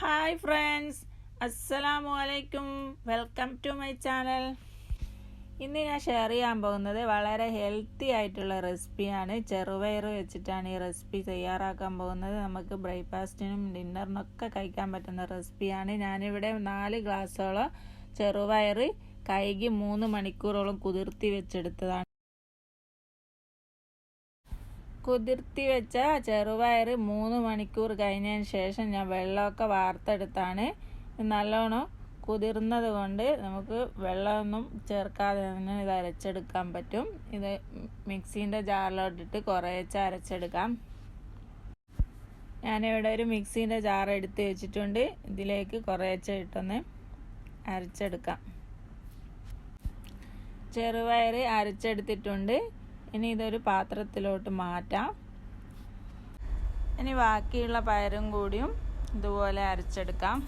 Hi friends, അസ്സലാമു അലൈക്കും. Welcome to my channel. ഇന്ന് ഞാൻ ഷെയർ ചെയ്യാൻ പോകുന്നത് വളരെ ഹെൽത്തി ആയിട്ടുള്ള റെസിപ്പിയാണ്. ചെറുപയർ വെച്ചിട്ടാണ് ഈ റെസിപ്പി തയ്യാറാക്കാൻ പോകുന്നത്. നമുക്ക് ബ്രേക്ക്ഫാസ്റ്റിനും ഡിന്നറിനൊക്കെ കഴിക്കാൻ പറ്റുന്ന റെസിപ്പിയാണ്. ഞാനിവിടെ 4 ഗ്ലാസ്സോളം ചെറുപയർ കഴുകി 3 മണിക്കൂറോളം കുതിർത്തി വെച്ചെടുത്തതാണ്. കുതിർത്തി വെച്ച ചെറുപയർ 3 മണിക്കൂർ കഴിഞ്ഞതിന് ശേഷം ഞാൻ വെള്ളമൊക്കെ വാർത്തെടുത്താണ്. നല്ലോണം കുതിർന്നത് കൊണ്ട് നമുക്ക് വെള്ളമൊന്നും ചേർക്കാതെ തന്നെ ഇത് അരച്ചെടുക്കാൻ പറ്റും. ഇത് മിക്സീൻ്റെ ജാറിലോട്ടിട്ട് കുറേശ്ശെ അരച്ചെടുക്കാം. ഞാനിവിടെ ഒരു മിക്സീൻ്റെ ജാർ എടുത്ത് വെച്ചിട്ടുണ്ട്. ഇതിലേക്ക് കുറേശ്ശെ ഇട്ടൊന്ന് അരച്ചെടുക്കാം. ചെറുപയർ അരച്ചെടുത്തിട്ടുണ്ട്. ഇനി ഇതൊരു പാത്രത്തിലോട്ട് മാറ്റാം. ഇനി ബാക്കിയുള്ള പയറും കൂടിയും ഇതുപോലെ അരച്ചെടുക്കാം.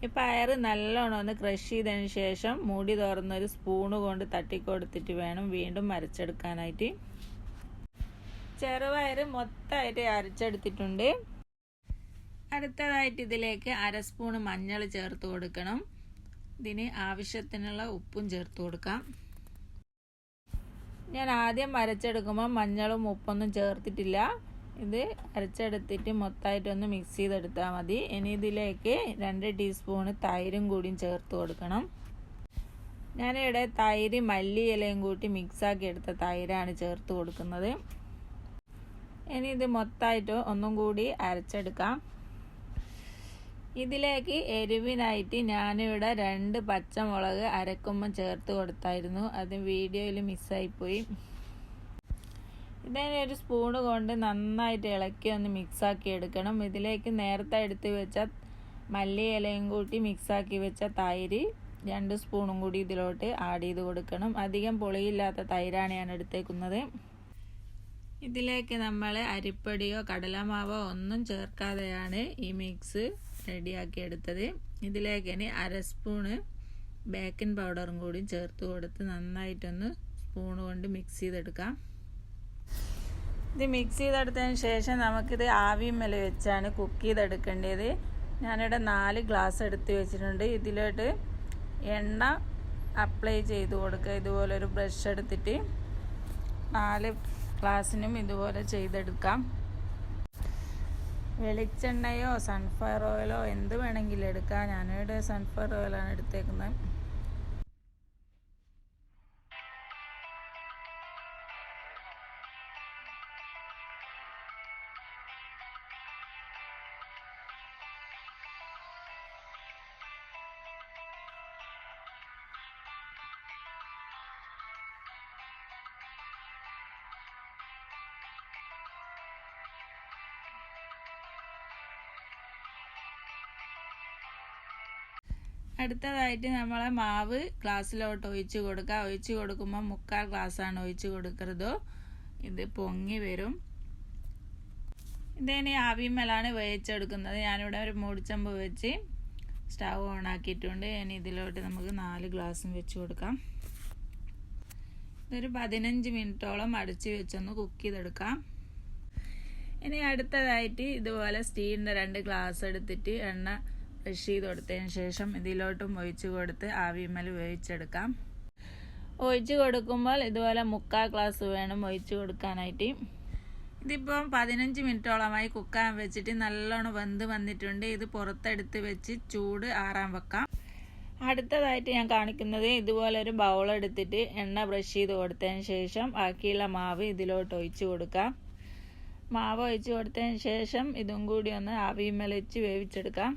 ഈ പയർ നല്ലോണം ഒന്ന് ക്രഷ് ചെയ്തതിന് ശേഷം മൂടി തുറന്നൊരു സ്പൂണ് കൊണ്ട് തട്ടിക്കൊടുത്തിട്ട് വേണം വീണ്ടും അരച്ചെടുക്കാനായിട്ട്. ചെറുപയർ മൊത്തമായിട്ട് അരച്ചെടുത്തിട്ടുണ്ട്. അടുത്തതായിട്ട് ഇതിലേക്ക് 1/2 സ്പൂണ് മഞ്ഞൾ ചേർത്ത് കൊടുക്കണം. ഇതിന് ആവശ്യത്തിനുള്ള ഉപ്പും ചേർത്ത് കൊടുക്കാം. ഞാൻ ആദ്യം അരച്ചെടുക്കുമ്പോൾ മഞ്ഞളും ഉപ്പൊന്നും ചേർത്തിട്ടില്ല. ഇത് അരച്ചെടുത്തിട്ട് മൊത്തമായിട്ടൊന്ന് മിക്സ് ചെയ്തെടുത്താൽ മതി. ഇനി ഇതിലേക്ക് 2 ടീസ്പൂണ് തൈരും കൂടിയും ചേർത്ത് കൊടുക്കണം. ഞാനിവിടെ തൈര് മല്ലിയിലയും കൂട്ടി മിക്സാക്കി എടുത്ത തൈരാണ് ചേർത്ത് കൊടുക്കുന്നത്. ഇനി ഇത് മൊത്തമായിട്ട് ഒന്നും കൂടി അരച്ചെടുക്കാം. ഇതിലേക്ക് എരിവിനായിട്ട് ഞാനിവിടെ 2 പച്ചമുളക് അരക്കുമ്പം ചേർത്ത് കൊടുത്തായിരുന്നു. അത് വീഡിയോയിൽ മിസ്സായിപ്പോയി. ഇതിനെ ഒരു സ്പൂണ് കൊണ്ട് നന്നായിട്ട് ഇളക്കി ഒന്ന് മിക്സാക്കി എടുക്കണം. ഇതിലേക്ക് നേരത്തെ എടുത്ത് വെച്ച മല്ലിയിലയും കൂട്ടി മിക്സാക്കി വെച്ച തൈര് 2 സ്പൂണും കൂടി ഇതിലോട്ട് ആഡ് ചെയ്ത് കൊടുക്കണം. അധികം പുളിയില്ലാത്ത തൈരാണ് ഞാൻ എടുത്തേക്കുന്നത്. ഇതിലേക്ക് നമ്മൾ അരിപ്പൊടിയോ കടലമാവോ ഒന്നും ചേർക്കാതെയാണ് ഈ മിക്സ് റെഡിയാക്കി എടുത്തത്. ഇതിലേക്ക് ഇനി 1/2 സ്പൂണ് ബേക്കിംഗ് പൗഡറും കൂടി ചേർത്ത് കൊടുത്ത് നന്നായിട്ടൊന്ന് സ്പൂണ് കൊണ്ട് മിക്സ് ചെയ്തെടുക്കാം. ഇത് മിക്സ് ചെയ്തെടുത്തതിന് ശേഷം നമുക്കിത് ആവിമേൽ വെച്ചാണ് കുക്ക് ചെയ്തെടുക്കേണ്ടത്. ഞാനിവിടെ 4 ഗ്ലാസ് എടുത്ത് വെച്ചിട്ടുണ്ട്. ഇതിലോട്ട് എണ്ണ അപ്ലൈ ചെയ്ത് കൊടുക്കുക. ഇതുപോലെ ഒരു ബ്രഷ് എടുത്തിട്ട് 4 ഗ്ലാസ്സിനും ഇതുപോലെ ചെയ്തെടുക്കാം. വെളിച്ചെണ്ണയോ സൺഫ്ലവർ ഓയിലോ എന്ത് വേണമെങ്കിലും എടുക്കാം. ഞാനിവിടെ സൺഫ്ലവർ ഓയിലാണ് എടുത്തേക്കുന്നത്. അടുത്തതായിട്ട് നമ്മളെ മാവ് ഗ്ലാസ്സിലോട്ട് ഒഴിച്ച് കൊടുക്കുക. ഒഴിച്ച് കൊടുക്കുമ്പോൾ 3/4 ഗ്ലാസ്സാണ് ഒഴിച്ച് കൊടുക്കരുത്. ഇത് പൊങ്ങി വരും. ഇതിനി ആവിമേലാണ് വേവിച്ചെടുക്കുന്നത്. ഞാനിവിടെ ഒരു മൂടിച്ചമ്പ് വെച്ച് സ്റ്റവ് ഓൺ ആക്കിയിട്ടുണ്ട്. ഇനി ഇതിലോട്ട് നമുക്ക് 4 ഗ്ലാസ്സും വെച്ച് കൊടുക്കാം. ഇതൊരു 15 മിനിറ്റോളം അടച്ച് വെച്ചൊന്ന് കുക്ക് ചെയ്തെടുക്കാം. ഇനി അടുത്തതായിട്ട് ഇതുപോലെ സ്റ്റീലിൻ്റെ 2 ഗ്ലാസ് എടുത്തിട്ട് എണ്ണ ബ്രഷ് ചെയ്ത് കൊടുത്തതിന് ശേഷം ഇതിലോട്ടും ഒഴിച്ച് കൊടുത്ത് ആവിമേൽ വേവിച്ചെടുക്കാം. ഒഴിച്ച് കൊടുക്കുമ്പോൾ ഇതുപോലെ 3/4 ഗ്ലാസ് വേണം ഒഴിച്ച് കൊടുക്കാനായിട്ട്. ഇതിപ്പം 15 മിനിറ്റോളമായി കുക്കാൻ വെച്ചിട്ട് നല്ലോണം വെന്ത് വന്നിട്ടുണ്ട്. ഇത് പുറത്തെടുത്ത് വെച്ച് ചൂട് ആറാൻ വെക്കാം. അടുത്തതായിട്ട് ഞാൻ കാണിക്കുന്നത് ഇതുപോലെ ഒരു ബൗൾ എടുത്തിട്ട് എണ്ണ ബ്രഷ് ചെയ്ത് കൊടുത്തതിന് ശേഷം ബാക്കിയുള്ള മാവ് ഇതിലോട്ട് ഒഴിച്ച് കൊടുക്കാം. മാവ് ഒഴിച്ച് കൊടുത്തതിന് ശേഷം ഇതും കൂടി ഒന്ന് ആവിമേൽ വെച്ച് വേവിച്ചെടുക്കാം.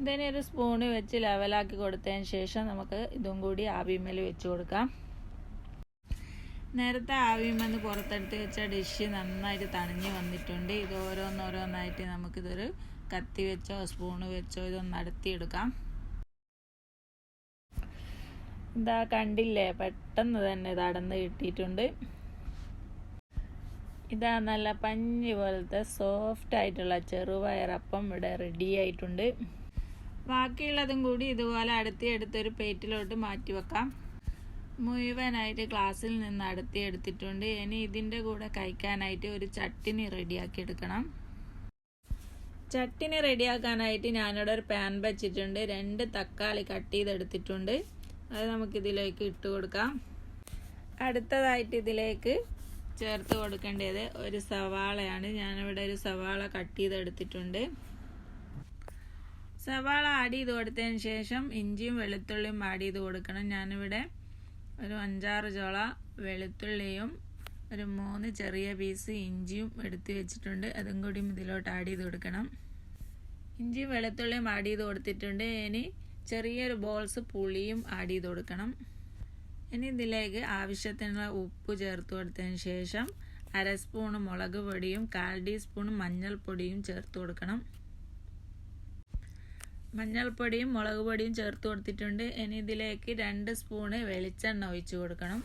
ഇതിനെ ഒരു സ്പൂണ് വെച്ച് ലെവലാക്കി കൊടുത്തതിന് ശേഷം നമുക്ക് ഇതും കൂടി ആവിമേൽ വെച്ച് കൊടുക്കാം. നേരത്തെ ആവിമേന്ന് പുറത്തെടുത്ത് വെച്ച ഡിഷ് നന്നായിട്ട് തണിഞ്ഞ് വന്നിട്ടുണ്ട്. ഇത് ഓരോന്നോരോന്നായിട്ട് നമുക്കിതൊരു കത്തി വെച്ചോ സ്പൂണ് വെച്ചോ ഇതൊന്ന് അടത്തിയെടുക്കാം. ഇതാ കണ്ടില്ലേ, പെട്ടെന്ന് തന്നെ ഇത് അടന്ന് കിട്ടിയിട്ടുണ്ട്. ഇതാ നല്ല പഞ്ഞി പോലത്തെ സോഫ്റ്റ് ആയിട്ടുള്ള ചെറുപയറപ്പം ഇവിടെ റെഡി ആയിട്ടുണ്ട്. ബാക്കിയുള്ളതും കൂടി ഇതുപോലെ അടുത്തൊരു പ്ലേറ്റിലോട്ട് മാറ്റി വെക്കാം. മുഴുവനായിട്ട് ഗ്ലാസ്സിൽ നിന്ന് എടുത്തിട്ടുണ്ട്. ഇനി ഇതിൻ്റെ കൂടെ കഴിക്കാനായിട്ട് ഒരു ചട്ടിനി റെഡിയാക്കി എടുക്കണം. ചട്ടിനി റെഡിയാക്കാനായിട്ട് ഞാനിവിടെ ഒരു പാൻ വെച്ചിട്ടുണ്ട്. 2 തക്കാളി കട്ട് ചെയ്തെടുത്തിട്ടുണ്ട്. അത് നമുക്കിതിലേക്ക് ഇട്ട് കൊടുക്കാം. അടുത്തതായിട്ട് ഇതിലേക്ക് ചേർത്ത് കൊടുക്കേണ്ടത് ഒരു സവാളയാണ്. ഞാനിവിടെ ഒരു സവാള കട്ട് ചെയ്തെടുത്തിട്ടുണ്ട്. സവാള ആഡ് ചെയ്ത് കൊടുത്തതിന് ശേഷം ഇഞ്ചിയും വെളുത്തുള്ളിയും ആഡ് ചെയ്ത് കൊടുക്കണം. ഞാനിവിടെ ഒരു 5-6 ചോള വെളുത്തുള്ളിയും ഒരു 3 ചെറിയ പീസ് ഇഞ്ചിയും എടുത്ത് വെച്ചിട്ടുണ്ട്. അതും കൂടി ഇതിലോട്ട് ആഡ് ചെയ്ത് കൊടുക്കണം. ഇഞ്ചിയും വെളുത്തുള്ളിയും ആഡ് ചെയ്ത് കൊടുത്തിട്ടുണ്ട്. ഇനി ചെറിയൊരു ബോൾസ് പുളിയും ആഡ് ചെയ്ത് കൊടുക്കണം. ഇനി ഇതിലേക്ക് ആവശ്യത്തിനുള്ള ഉപ്പ് ചേർത്ത് കൊടുത്തതിന് ശേഷം 1/2 സ്പൂൺ മുളക് പൊടിയും 1/4 ടീസ്പൂൺ മഞ്ഞൾപ്പൊടിയും ചേർത്ത് കൊടുക്കണം. മഞ്ഞൾപ്പൊടിയും മുളക് പൊടിയും ചേർത്ത് കൊടുത്തിട്ടുണ്ട്. ഇനി ഇതിലേക്ക് 2 സ്പൂണ് വെളിച്ചെണ്ണ ഒഴിച്ച് കൊടുക്കണം.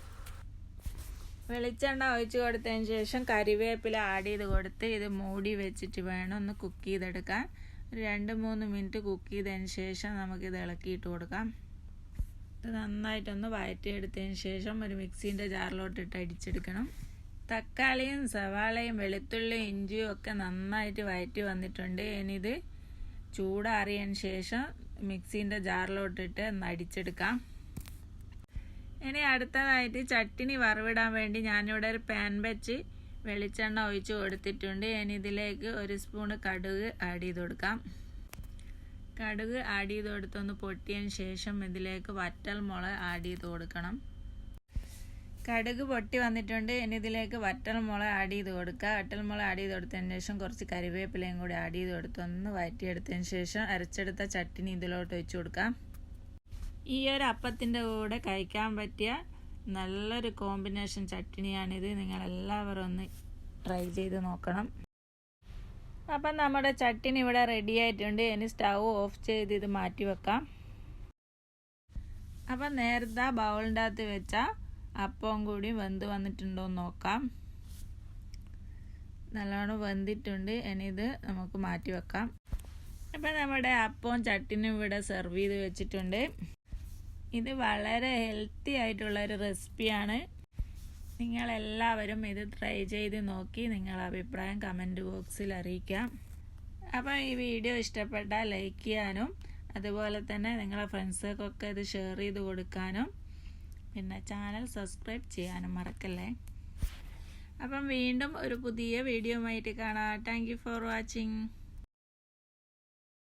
വെളിച്ചെണ്ണ ഒഴിച്ച് കൊടുത്തതിന് ശേഷം കരിവേപ്പില ആഡ് ചെയ്ത് കൊടുത്ത് ഇത് മൂടി വെച്ചിട്ട് വേണം ഒന്ന് കുക്ക് ചെയ്തെടുക്കാൻ. 2-3 മിനിറ്റ് കുക്ക് ചെയ്തതിന് ശേഷം നമുക്കിത് ഇളക്കിയിട്ട് കൊടുക്കാം. ഇത് നന്നായിട്ടൊന്ന് വഴറ്റിയെടുത്തതിന് ശേഷം ഒരു മിക്സീൻ്റെ ജാറിലോട്ടിട്ട് അടിച്ചെടുക്കണം. തക്കാളിയും സവാളയും വെളുത്തുള്ളിയും ഇഞ്ചിയും ഒക്കെ നന്നായിട്ട് വഴറ്റി വന്നിട്ടുണ്ട്. ഇനി ഇത് ചൂടാറിയതിന് ശേഷം മിക്സീൻ്റെ ജാറിലോട്ടിട്ട് ഒന്ന് അടിച്ചെടുക്കാം. ഇനി അടുത്തതായിട്ട് ചട്ടിനി വറവിടാൻ വേണ്ടി ഞാനിവിടെ ഒരു പാൻ വെച്ച് വെളിച്ചെണ്ണ ഒഴിച്ച് കൊടുത്തിട്ടുണ്ട്. ഇനി ഇതിലേക്ക് 1 സ്പൂണ് കടുക് ആഡ് ചെയ്ത് കൊടുക്കാം. കടുക് ആഡ് ചെയ്ത് കൊടുത്തൊന്ന് പൊട്ടിയതിന് ശേഷം ഇതിലേക്ക് വറ്റൽമുളക് ആഡ് ചെയ്ത് കൊടുക്കണം. കടുക് പൊട്ടി വന്നിട്ടുണ്ട്. ഇനി ഇതിലേക്ക് വറ്റൽമുളക് ആഡ് ചെയ്ത് കൊടുക്കുക. വറ്റൽമുളക് ആഡ് ചെയ്ത് കൊടുത്തതിന് ശേഷം കുറച്ച് കരിവേപ്പിലയും കൂടി ആഡ് ചെയ്ത് കൊടുത്തൊന്ന് വഴറ്റിയെടുത്തതിന് ശേഷം അരച്ചെടുത്ത ചട്ടിനി ഇതിലോട്ട് ഒഴിച്ച് കൊടുക്കാം. ഈ ഒരു അപ്പത്തിൻ്റെ കൂടെ കഴിക്കാൻ പറ്റിയ നല്ലൊരു കോമ്പിനേഷൻ ചട്നിയാണിത്. നിങ്ങളെല്ലാവരും ഒന്ന് ട്രൈ ചെയ്ത് നോക്കണം. അപ്പം നമ്മുടെ ചട്ടിനി ഇവിടെ റെഡി ആയിട്ടുണ്ട്. ഇനി സ്റ്റൗ ഓഫ് ചെയ്ത് ഇത് മാറ്റി വെക്കാം. അപ്പം നേരത്തെ ബൗളിൻ്റെ അകത്ത് വെച്ച അപ്പവും കൂടി വെന്ത് വന്നിട്ടുണ്ടോ എന്ന് നോക്കാം. നല്ലോണം വെന്തിട്ടുണ്ട്. ഇനി ഇത് നമുക്ക് മാറ്റി വെക്കാം. അപ്പം നമ്മുടെ അപ്പവും ചട്ടിനും ഇവിടെ സെർവ് ചെയ്ത് വെച്ചിട്ടുണ്ട്. ഇത് വളരെ ഹെൽത്തി ആയിട്ടുള്ളൊരു റെസിപ്പിയാണ്. നിങ്ങളെല്ലാവരും ഇത് ട്രൈ ചെയ്ത് നോക്കി നിങ്ങളുടെ അഭിപ്രായം കമൻറ്റ് ബോക്സിൽ അറിയിക്കാം. അപ്പോൾ ഈ വീഡിയോ ഇഷ്ടപ്പെട്ടാൽ ലൈക്ക് ചെയ്യാനും അതുപോലെ തന്നെ നിങ്ങളുടെ ഫ്രണ്ട്സൊക്കെ ഇത് ഷെയർ ചെയ്ത് കൊടുക്കാനും പിന്നെ ചാനൽ സബ്സ്ക്രൈബ് ചെയ്യാനും മറക്കല്ലേ. അപ്പം വീണ്ടും ഒരു പുതിയ വീഡിയോ ആയിട്ട് കാണാം. Thank you for watching.